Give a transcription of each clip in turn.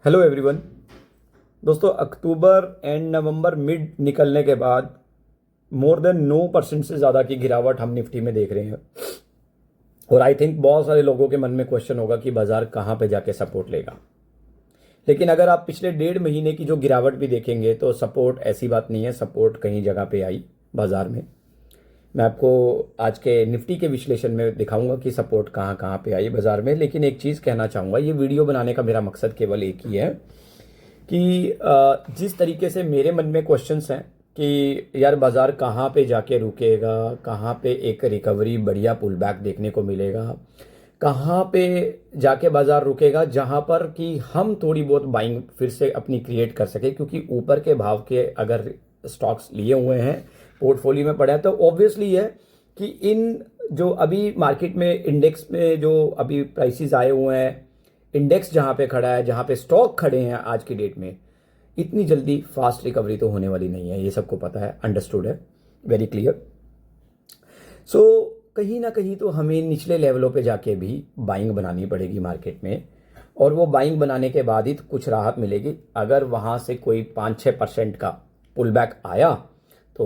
Hello everyone. दोस्तों, October and November mid निकलने के बाद मोर देन 9% से ज़्यादा की गिरावट हम निफ्टी में देख रहे हैं। और आई थिंक बहुत सारे लोगों के मन में क्वेश्चन होगा कि बाजार कहाँ पे जाके सपोर्ट लेगा। लेकिन अगर आप पिछले 1.5 महीने की जो गिरावट भी देखेंगे तो सपोर्ट ऐसी बात नहीं है, सपोर्ट कहीं जगह पे आई बाजार में। मैं आपको आज के निफ्टी के विश्लेषण में दिखाऊंगा कि सपोर्ट कहाँ कहाँ पे आई बाजार में। लेकिन एक चीज़ कहना चाहूँगा, ये वीडियो बनाने का मेरा मकसद केवल एक ही है कि जिस तरीके से मेरे मन में क्वेश्चंस हैं कि यार बाज़ार कहाँ पे जाके रुकेगा, कहाँ पे एक रिकवरी बढ़िया पुल बैक देखने को मिलेगा, कहाँ पे जाके बाज़ार रुकेगा जहाँ पर कि हम थोड़ी बहुत बाइंग फिर से अपनी क्रिएट कर सके। क्योंकि ऊपर के भाव के अगर स्टॉक्स लिए हुए हैं, पोर्टफोलियो में पड़ा है, तो ऑब्वियसली है कि इन जो अभी मार्केट में इंडेक्स में जो अभी प्राइसेस आए हुए हैं, इंडेक्स जहाँ पे खड़ा है, जहाँ पे स्टॉक खड़े हैं आज की डेट में, इतनी जल्दी फास्ट रिकवरी तो होने वाली नहीं है। ये सबको पता है, अंडरस्टूड है, वेरी क्लियर। सो कहीं ना कहीं तो हमें निचले लेवलों पे जाके भी बाइंग बनानी पड़ेगी मार्केट में, और वो बाइंग बनाने के बाद ही तो कुछ राहत मिलेगी। अगर वहाँ से कोई 5-6% का पुल बैक आया तो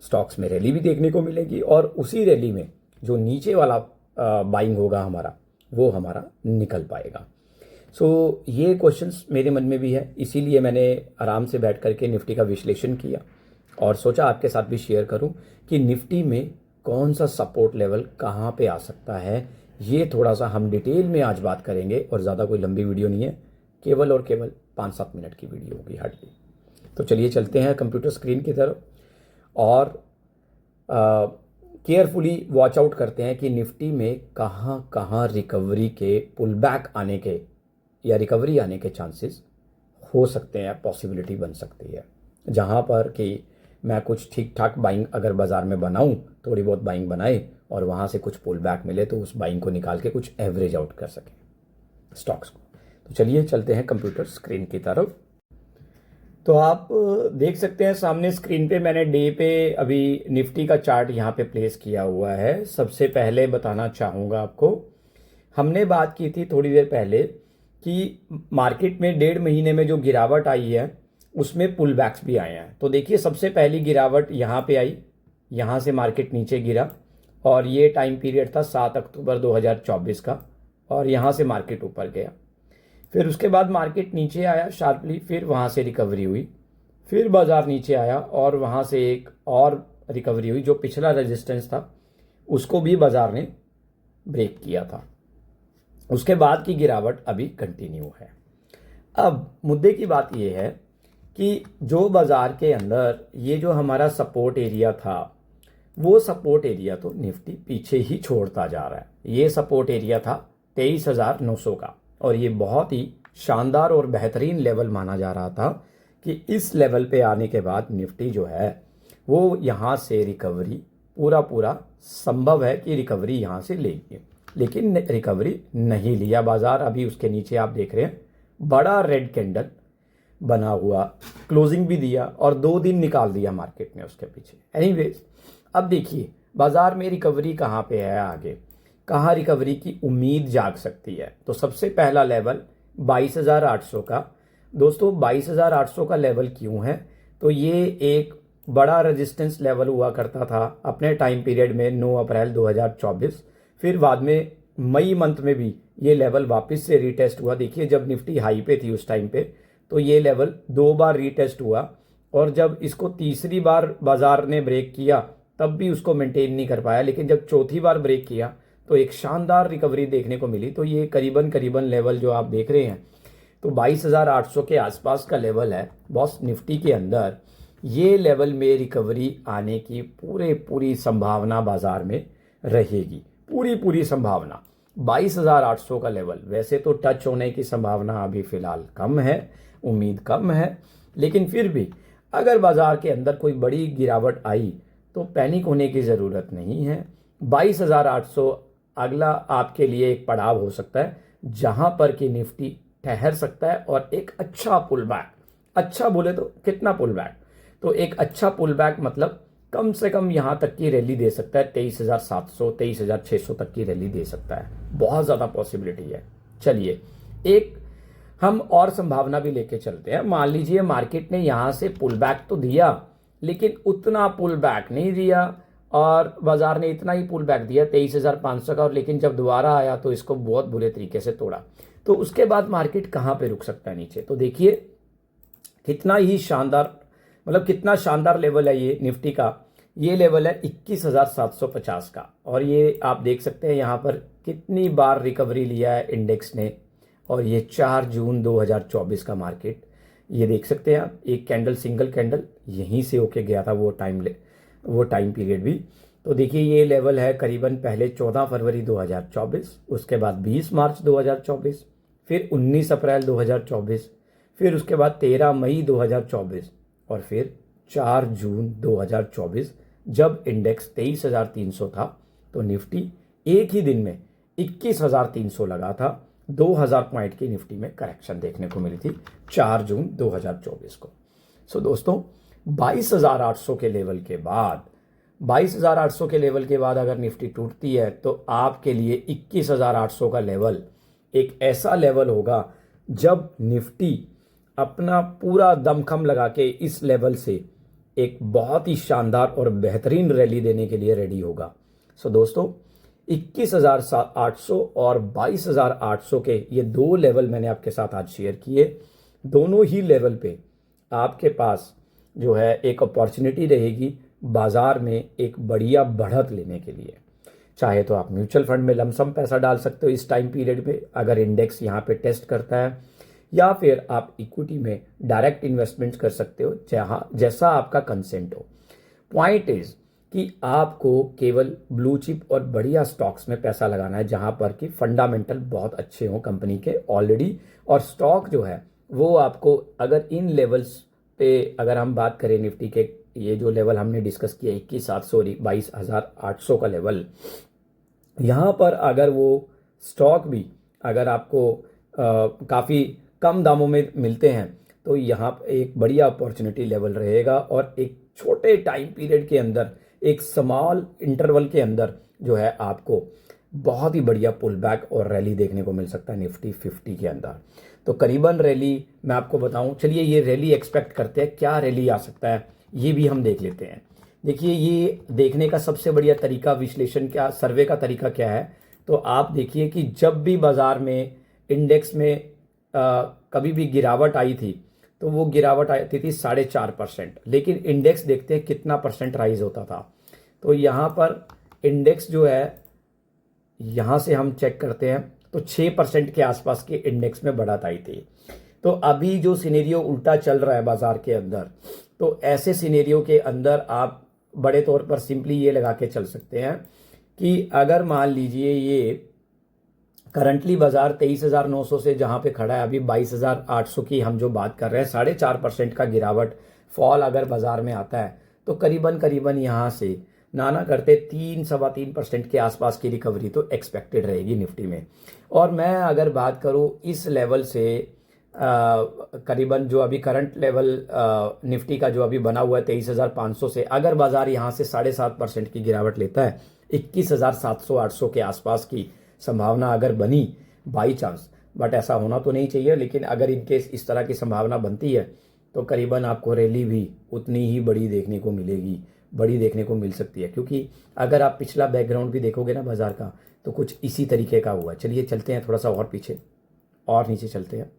स्टॉक्स में रैली भी देखने को मिलेगी, और उसी रैली में जो नीचे वाला बाइंग होगा हमारा, वो हमारा निकल पाएगा। ये क्वेश्चंस मेरे मन में भी है, इसीलिए मैंने आराम से बैठ करके निफ्टी का विश्लेषण किया और सोचा आपके साथ भी शेयर करूं कि निफ्टी में कौन सा सपोर्ट लेवल कहां पे आ सकता है। ये थोड़ा सा हम डिटेल में आज बात करेंगे, और ज़्यादा कोई लंबी वीडियो नहीं है, केवल और केवल 5-7 मिनट की वीडियो होगी हार्डली। तो चलिए चलते हैं कंप्यूटर स्क्रीन की तरफ और केयरफुली वॉच आउट करते हैं कि निफ्टी में कहाँ कहाँ रिकवरी के पुल बैक आने के या रिकवरी आने के चांसेस हो सकते हैं, पॉसिबिलिटी बन सकती है। जहाँ पर कि मैं कुछ ठीक ठाक बाइंग अगर बाज़ार में बनाऊँ, थोड़ी बहुत बाइंग बनाए और वहाँ से कुछ पुल बैक मिले तो उस बाइंग को निकाल के कुछ एवरेज आउट कर सकें स्टॉक्स को। तो चलिए चलते हैं कंप्यूटर स्क्रीन की तरफ। तो आप देख सकते हैं सामने स्क्रीन पे मैंने डे पे अभी निफ्टी का चार्ट यहाँ पे प्लेस किया हुआ है। सबसे पहले बताना चाहूँगा आपको, हमने बात की थी थोड़ी देर पहले कि मार्केट में 1.5 महीने में जो गिरावट आई है उसमें पुल बैक्स भी आए हैं। तो देखिए, सबसे पहली गिरावट यहाँ पे आई, यहाँ से मार्केट नीचे गिरा, और ये टाइम पीरियड था 7 अक्टूबर 2024 का, और यहाँ से मार्केट ऊपर गया। फिर उसके बाद मार्केट नीचे आया शार्पली, फिर वहाँ से रिकवरी हुई, फिर बाजार नीचे आया और वहाँ से एक और रिकवरी हुई। जो पिछला रेजिस्टेंस था उसको भी बाजार ने ब्रेक किया था। उसके बाद की गिरावट अभी कंटिन्यू है। अब मुद्दे की बात यह है कि जो बाजार के अंदर ये जो हमारा सपोर्ट एरिया था, वो सपोर्ट एरिया तो निफ्टी पीछे ही छोड़ता जा रहा है। ये सपोर्ट एरिया था 23,900 का, और ये बहुत ही शानदार और बेहतरीन लेवल माना जा रहा था कि इस लेवल पे आने के बाद निफ्टी जो है वो यहाँ से रिकवरी पूरा संभव है कि रिकवरी यहाँ से लेगी। लेकिन रिकवरी नहीं लिया बाजार। अभी उसके नीचे आप देख रहे हैं बड़ा रेड कैंडल बना हुआ, क्लोजिंग भी दिया और 2 दिन निकाल दिया मार्केट ने उसके पीछे। एनीवेज, अब देखिए बाजार में रिकवरी कहाँ पे है, आगे कहाँ रिकवरी की उम्मीद जाग सकती है। तो सबसे पहला लेवल 22,800 का। दोस्तों, 22,800 का लेवल क्यों है? तो ये एक बड़ा रेजिस्टेंस लेवल हुआ करता था अपने टाइम पीरियड में 9 अप्रैल 2024। फिर बाद में मई मंथ में भी ये लेवल वापस से रीटेस्ट हुआ। देखिए, जब निफ्टी हाई पे थी उस टाइम पे तो ये लेवल 2 बार रीटेस्ट हुआ, और जब इसको तीसरी बार बाजार ने ब्रेक किया तब भी उसको मेंटेन नहीं कर पाया। लेकिन जब चौथी बार ब्रेक किया तो एक शानदार रिकवरी देखने को मिली। तो ये करीबन लेवल जो आप देख रहे हैं, तो 22,800 के आसपास का लेवल है बॉस निफ्टी के अंदर। ये लेवल में रिकवरी आने की पूरी संभावना बाजार में रहेगी, पूरी संभावना। 22,800 का लेवल वैसे तो टच होने की संभावना अभी फिलहाल कम है, उम्मीद कम है, लेकिन फिर भी अगर बाजार के अंदर कोई बड़ी गिरावट आई तो पैनिक होने की ज़रूरत नहीं है। 22,800 अगला आपके लिए एक पड़ाव हो सकता है जहां पर कि निफ्टी ठहर सकता है, और एक अच्छा पुल बैक, अच्छा बोले तो कितना पुल बैक, तो एक अच्छा पुल बैक मतलब कम से कम यहां तक की रैली दे सकता है। 23,700 23,600 तक की रैली दे सकता है, बहुत ज़्यादा पॉसिबिलिटी है। चलिए, एक हम और संभावना भी लेके चलते हैं। मान लीजिए मार्केट ने यहाँ से पुल बैक तो दिया, लेकिन उतना पुल बैक नहीं दिया, और बाजार ने इतना ही पुल बैक दिया 23,500 का, और लेकिन जब दोबारा आया तो इसको बहुत बुरे तरीके से तोड़ा। तो उसके बाद मार्केट कहाँ पे रुक सकता है नीचे? तो देखिए कितना ही शानदार, मतलब कितना शानदार लेवल है ये निफ्टी का। ये लेवल है 21,750 का, और ये आप देख सकते हैं यहाँ पर कितनी बार रिकवरी लिया है इंडेक्स ने। और ये 4 जून 2024 का मार्केट, ये देख सकते हैं आप, एक कैंडल, सिंगल कैंडल यहीं से होके गया था वो टाइम पीरियड भी। तो देखिए ये लेवल है करीबन पहले 14 फरवरी 2024, उसके बाद 20 मार्च 2024, फिर 19 अप्रैल 2024, फिर उसके बाद 13 मई 2024, और फिर 4 जून 2024 जब इंडेक्स 23,300 था तो निफ्टी एक ही दिन में 21,300 लगा था। 2,000 पॉइंट की निफ्टी में करेक्शन देखने को मिली थी 4 जून 2024 को। सो दोस्तों 22,800 के लेवल के बाद, 22,800 के लेवल के बाद अगर निफ्टी टूटती है तो आपके लिए 21,800 का लेवल एक ऐसा लेवल होगा जब निफ्टी अपना पूरा दमखम लगा के इस लेवल से एक बहुत ही शानदार और बेहतरीन रैली देने के लिए रेडी होगा। सो दोस्तों 21,800 और 22,800 के ये दो लेवल मैंने आपके साथ आज शेयर किए। दोनों ही लेवल पे आपके पास जो है एक अपॉर्चुनिटी रहेगी बाजार में एक बढ़िया बढ़त लेने के लिए। चाहे तो आप म्यूचुअल फंड में लमसम पैसा डाल सकते हो इस टाइम पीरियड में अगर इंडेक्स यहाँ पे टेस्ट करता है, या फिर आप इक्विटी में डायरेक्ट इन्वेस्टमेंट कर सकते हो जैसा आपका कंसेंट हो। पॉइंट इज कि आपको केवल ब्लू चिप और बढ़िया स्टॉक्स में पैसा लगाना है जहां पर कि फंडामेंटल बहुत अच्छे हों कंपनी के ऑलरेडी, और स्टॉक जो है वो आपको अगर इन लेवल्स पे अगर हम बात करें निफ्टी के, ये जो लेवल हमने डिस्कस किया 22,800 का लेवल, यहाँ पर अगर वो स्टॉक भी अगर आपको काफ़ी कम दामों में मिलते हैं तो यहाँ एक बढ़िया अपॉर्चुनिटी लेवल रहेगा, और एक छोटे टाइम पीरियड के अंदर, एक स्मॉल इंटरवल के अंदर जो है आपको बहुत ही बढ़िया पुल बैक और रैली देखने को मिल सकता है निफ्टी 50 के अंदर। तो करीबन रैली मैं आपको बताऊं, चलिए ये रैली एक्सपेक्ट करते हैं, क्या रैली आ सकता है ये भी हम देख लेते हैं। देखिए ये देखने का सबसे बढ़िया तरीका, विश्लेषण क्या, सर्वे का तरीका क्या है, तो आप देखिए कि जब भी बाजार में इंडेक्स में कभी भी गिरावट आई थी तो वो गिरावट आती थी 4.5%, लेकिन इंडेक्स देखते हैं कितना परसेंट राइज होता था। तो यहाँ पर इंडेक्स जो है, यहाँ से हम चेक करते हैं तो 6% के आसपास के इंडेक्स में बढ़त आई थी। तो अभी जो सिनेरियो उल्टा चल रहा है बाजार के अंदर, तो ऐसे सिनेरियो के अंदर आप बड़े तौर पर सिंपली ये लगा के चल सकते हैं कि अगर मान लीजिए ये करंटली बाजार 23,900 से जहां पे खड़ा है अभी 22,800 की हम जो बात कर रहे हैं, 4.5% का गिरावट फॉल अगर बाजार में आता है तो करीबन यहाँ से ना करते 3-3.25% के आसपास की रिकवरी तो एक्सपेक्टेड रहेगी निफ्टी में। और मैं अगर बात करूं इस लेवल से करीबन जो अभी करंट लेवल निफ्टी का जो अभी बना हुआ है 23,500 से, अगर बाजार यहाँ से 7.5% की गिरावट लेता है 21,700-800 के आसपास की संभावना अगर बनी बाई चांस, बट ऐसा होना तो नहीं चाहिए, लेकिन अगर इनकेस इस तरह की संभावना बनती है तो करीबन आपको रैली भी उतनी ही बड़ी देखने को मिलेगी, बड़ी देखने को मिल सकती है। क्योंकि अगर आप पिछला बैकग्राउंड भी देखोगे ना बाजार का तो कुछ इसी तरीके का हुआ। चलिए चलते हैं थोड़ा सा और पीछे और नीचे चलते हैं,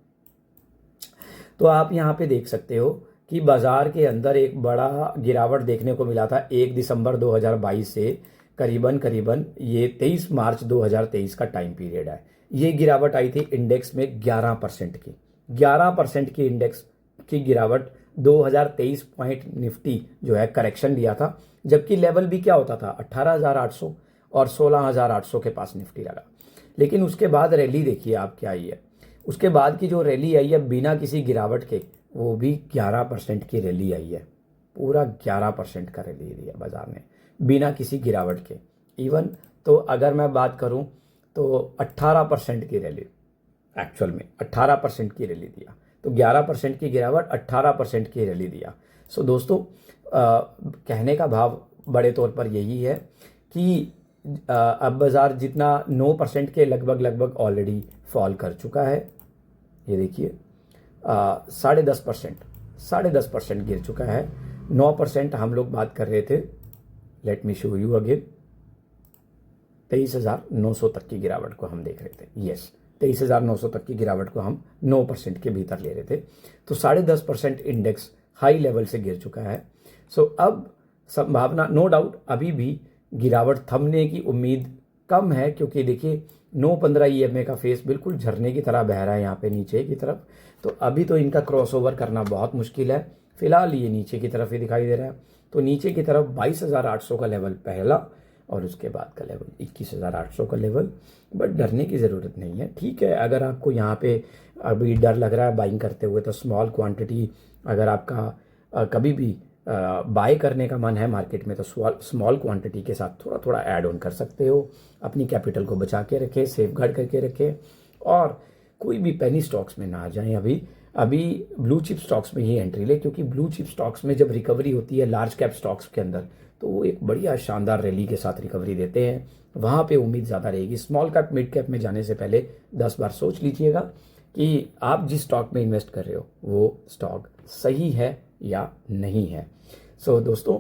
तो आप यहाँ पे देख सकते हो कि बाजार के अंदर एक बड़ा गिरावट देखने को मिला था 1 दिसंबर 2022 से करीबन ये 23 मार्च 2023 का टाइम पीरियड है। ये गिरावट आई थी इंडेक्स में 11% की, 11% की इंडेक्स की गिरावट 2023 पॉइंट निफ्टी जो है करेक्शन लिया था, जबकि लेवल भी क्या होता था 18,800 और 16,800 के पास निफ्टी लगा। लेकिन उसके बाद रैली देखिए आप क्या आई है, उसके बाद की जो रैली आई है बिना किसी गिरावट के, वो भी 11% की रैली आई है, पूरा 11% का रैली दिया बाजार ने बिना किसी गिरावट के। इवन तो अगर मैं बात करूं तो 18% की रैली, एक्चुअल में 18% की रैली दिया, तो 11% की गिरावट 18% की रैली दिया। सो दोस्तों कहने का भाव बड़े तौर पर यही है कि अब बाजार जितना 9% के लगभग ऑलरेडी फॉल कर चुका है, ये देखिए 10.5% गिर चुका है। 9% हम लोग बात कर रहे थे, let me show you again, 23,900 तक की गिरावट को हम देख रहे थे। यस, 23,900 तक की गिरावट को हम 9% के भीतर ले रहे थे। तो 10.5% इंडेक्स हाई लेवल से गिर चुका है। सो अब संभावना, नो डाउट, अभी भी गिरावट थमने की उम्मीद कम है, क्योंकि देखिए 9-15 EMA का फेस बिल्कुल झरने की तरह बह रहा है यहाँ पे नीचे की तरफ। तो अभी तो इनका क्रॉसओवर करना बहुत मुश्किल है। फिलहाल ये नीचे की तरफ ही दिखाई दे रहा है। तो नीचे की तरफ 22,800 का लेवल पहला, और उसके बाद का लेवल 21,800 का लेवल। बट डरने की ज़रूरत नहीं है। ठीक है, अगर आपको यहाँ पे अभी डर लग रहा है बाइंग करते हुए, तो स्मॉल क्वांटिटी, अगर आपका कभी भी बाय करने का मन है मार्केट में, तो स्मॉल क्वांटिटी के साथ थोड़ा थोड़ा ऐड ऑन कर सकते हो। अपनी कैपिटल को बचा के रखें, सेफ गार्ड करके रखें, और कोई भी पेनी स्टॉक्स में ना आ जाएं। अभी ब्लू चिप स्टॉक्स में ही एंट्री ले, क्योंकि ब्लू चिप स्टॉक्स में जब रिकवरी होती है लार्ज कैप स्टॉक्स के अंदर, तो वो एक बढ़िया शानदार रैली के साथ रिकवरी देते हैं। वहाँ पे उम्मीद ज़्यादा रहेगी। स्मॉल कैप मिड कैप में जाने से पहले 10 बार सोच लीजिएगा कि आप जिस स्टॉक में इन्वेस्ट कर रहे हो वो स्टॉक सही है या नहीं है। सो दोस्तों,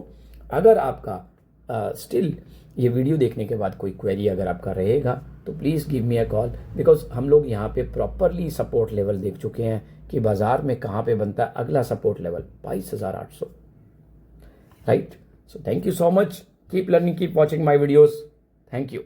अगर आपका स्टिल ये वीडियो देखने के बाद कोई क्वेरी अगर आपका रहेगा, तो please give me a call, because हम लोग यहाँ पे प्रॉपरली सपोर्ट लेवल देख चुके हैं कि बाजार में कहाँ पे बनता है अगला support level 22,800, right. So thank you so much, keep learning, keep watching my videos, thank you.